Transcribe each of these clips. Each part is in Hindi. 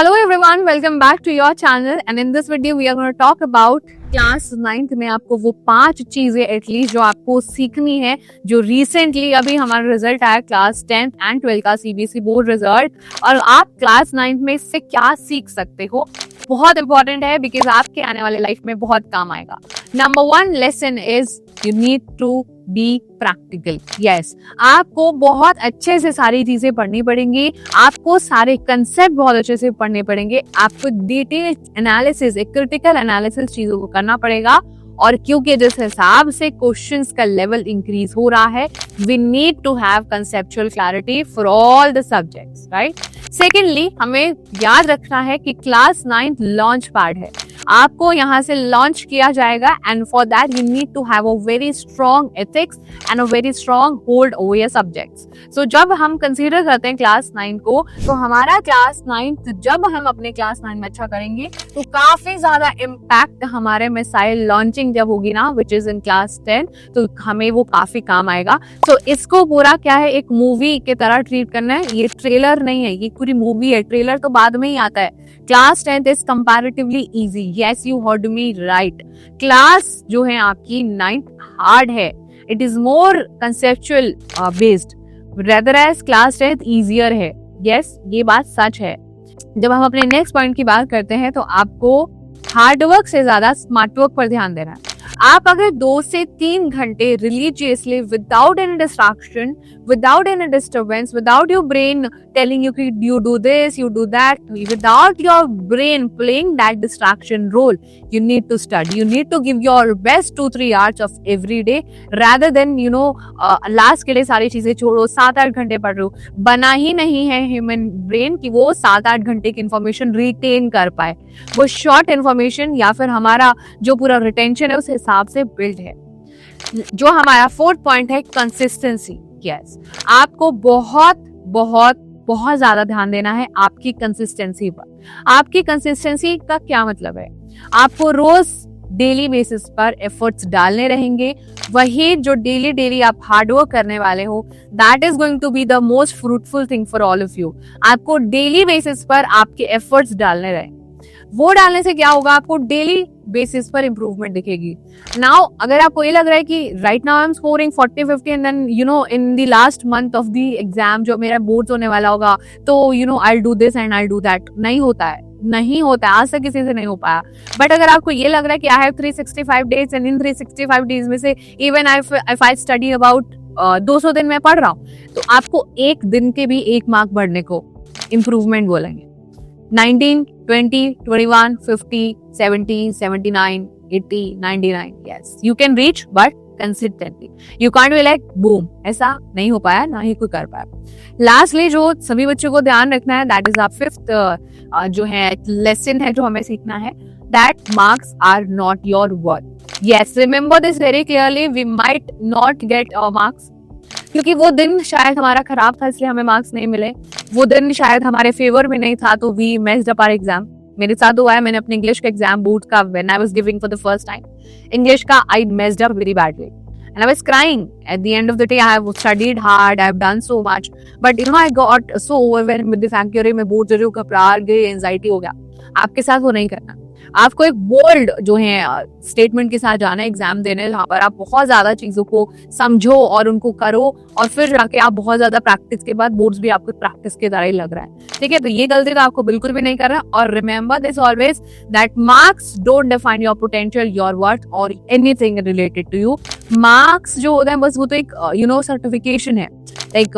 Hello everyone, welcome back to your channel and in this video we are going to talk about class 9th में आपको वो 5 चीजें एटलीस्ट जो आपको सीखनी है, जो रिसेंटली अभी हमारा रिजल्ट आया क्लास 10th एंड 12 का सीबीएसई बोर्ड रिजल्ट, और आप क्लास 9th में इससे क्या सीख सकते हो, बहुत इंपॉर्टेंट है बिकॉज आपके आने वाले लाइफ में बहुत काम आएगा। Number 1 lesson is you need to be practical. Yes, आपको बहुत अच्छे से सारी चीजें पढ़नी पड़ेंगी, आपको सारे कंसेप्ट बहुत अच्छे से पढ़ने पड़ेंगे, आपको डिटेल एनालिसिस, एक क्रिटिकल एनालिसिस चीजों को करना पड़ेगा। और क्योंकि जिस हिसाब से क्वेश्चंस का लेवल इंक्रीज हो रहा है, we need to have conceptual clarity for all the subjects, right. Secondly, हमें याद रखना है कि क्लास 9th लॉन्च पैड है, आपको यहाँ से लॉन्च किया जाएगा and for that you need to have a very strong ethics and a very strong hold over your subjects. So जब हम कंसीडर करते हैं क्लास 9 को, तो हमारा क्लास 9th जब हम अपने क्लास 9 में अच्छा करेंगे तो काफी ज्यादा इम्पैक्ट हमारे मिसाइल लॉन्चिंग जब होगी ना, विच इज इन क्लास 10, तो हमें वो काफी काम आएगा। सो इसको पूरा क्या है, एक मूवी की तरह ट्रीट करना है, ये ट्रेलर नहीं है, ये पूरी मूवी है, ट्रेलर तो बाद में ही आता है। Class 10th is comparatively easy, yes you heard me right. Class जो है आपकी 9th हार्ड है, it is more conceptual based, rather as class 10th easier है। यस, ये बात सच है। जब हम अपने नेक्स्ट पॉइंट की बात करते हैं तो आपको हार्डवर्क से ज्यादा स्मार्ट वर्क पर ध्यान देना है। आप अगर 2 से 3 घंटे religiously without any distraction, without any disturbance, without your brain telling you कि you do this, you do that, without your brain playing that distraction role, you need to study, you need to give your best 2-3 hours of every day, rather than last के लिए सारी चीजें छोड़ो, 7-8 घंटे पढ़ रहे हो। बना ही नहीं है ह्यूमन ब्रेन कि वो 7-8 घंटे की इंफॉर्मेशन रिटेन कर पाए, वो शॉर्ट इंफॉर्मेशन या फिर हमारा जो पूरा रिटेंशन है उस हिसाब से बिल्ड है। जो हमारा 4th पॉइंट है कंसिस्टेंसी। यस, आपको बहुत बहुत बहुत ज्यादा ध्यान देना है आपकी कंसिस्टेंसी पर। आपकी कंसिस्टेंसी का क्या मतलब है, आपको रोज डेली बेसिस पर एफर्ट्स डालने रहेंगे, वही जो डेली आप हार्डवर्क करने वाले हो, that is going to be the most fruitful thing for all of you. आपको डेली बेसिस पर आपके एफर्ट्स डालने रहे, वो डालने से क्या होगा, आपको डेली बेसिस पर इंप्रूवमेंट दिखेगी। नाउ अगर आपको ये लग रहा है कि right now I am scoring 40-50 and then in the last month of the exam जो मेरा बोर्ड होने वाला होगा, तो I do this and I do that, नहीं होता है, नहीं होता है, आज तक किसी से नहीं हो पाया। बट अगर आपको ये लग रहा है कि I have 365 days and in 365 days में से even if I study about 200 दिन में पढ़ रहा हूँ, तो आपको एक दिन के भी 1 मार्क बढ़ने को इंप्रूवमेंट बोलेंगे। 19, 20, 21, 50, 70, 79, 80, 99, yes, you can reach but consistently. You can't be like boom, ऐसा नहीं हो पाया, ना ही कोई कर पाया। Lastly, जो सभी बच्चों को ध्यान रखना है, that is our 5th जो है lesson है जो हमें सीखना है, that marks are not your worth. Yes, remember this very clearly, we might not get our marks, क्योंकि वो दिन शायद हमारा खराब था इसलिए हमें मार्क्स नहीं मिले, वो दिन शायद हमारे फेवर में नहीं था तो we messed up our exam. मेरे साथ हुआ है, मैंने अपने इंग्लिश का एग्जाम बोर्ड का when I was giving for the first time English का, I messed up very badly and I was crying at the end of the day. I have studied hard, I have done so much, but I got so overwhelmed with the fact कि मैं बोर्ड जरूर घबरा गई, एंजाइटी हो गया। आपके साथ वो नहीं करना, आपको एक बोल्ड जो है स्टेटमेंट के साथ जाना है एग्जाम देने, जहाँ पर आप बहुत ज्यादा चीजों को समझो और उनको करो, और फिर जाके आप बहुत ज्यादा प्रैक्टिस के बाद बोर्ड्स भी आपको प्रैक्टिस के तरह ही लग रहा है। ठीक है, तो ये गलती तो आपको बिल्कुल भी नहीं करना। और remember this always that marks don't define your potential, your worth और anything related to you. Marks जो होता है बस वो तो एक सर्टिफिकेशन है, लाइक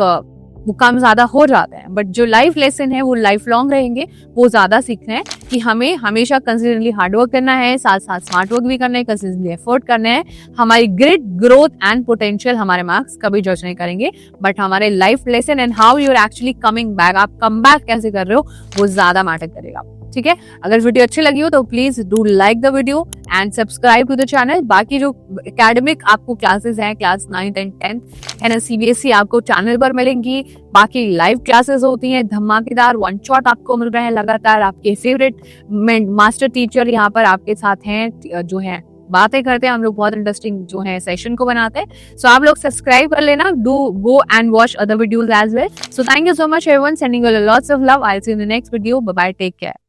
वो कम ज्यादा हो जाते हैं, बट जो लाइफ लेसन है वो लाइफ लॉन्ग रहेंगे। वो ज्यादा सीखना है कि हमें हमेशा कंसिस्टेंटली हार्डवर्क करना है, साथ साथ स्मार्ट वर्क भी करना है, कंसिस्टेंटली एफर्ट करना है। हमारी ग्रिट, ग्रोथ एंड पोटेंशियल हमारे मार्क्स कभी जज नहीं करेंगे, बट हमारे life lesson and how you are actually coming back, आप कम बैक कैसे कर रहे हो, वो ज्यादा मैटर करेगा। ठीक है, अगर वीडियो अच्छी लगी हो तो please do like the video and subscribe to the channel. बाकी जो एकेडमिक आपको क्लासेस हैं class 9th and 10th and CBSE आपको चैनल पर मिलेंगी। बाकी लाइव क्लासेस होती हैं धमाकेदार, 1 शॉट आपको मिल रहे हैं लगातार। आपके फेवरेट मास्टर टीचर यहाँ पर आपके साथ हैं जो है बातें करते हैं, हम लोग बहुत इंटरेस्टिंग जो है सेशन को बनाते हैं। सो आप लोग सब्सक्राइब कर लेना, do go and watch other videos as well. So thank you so much everyone, sending you lots of love. I will see you in the next video. Bye bye, take care.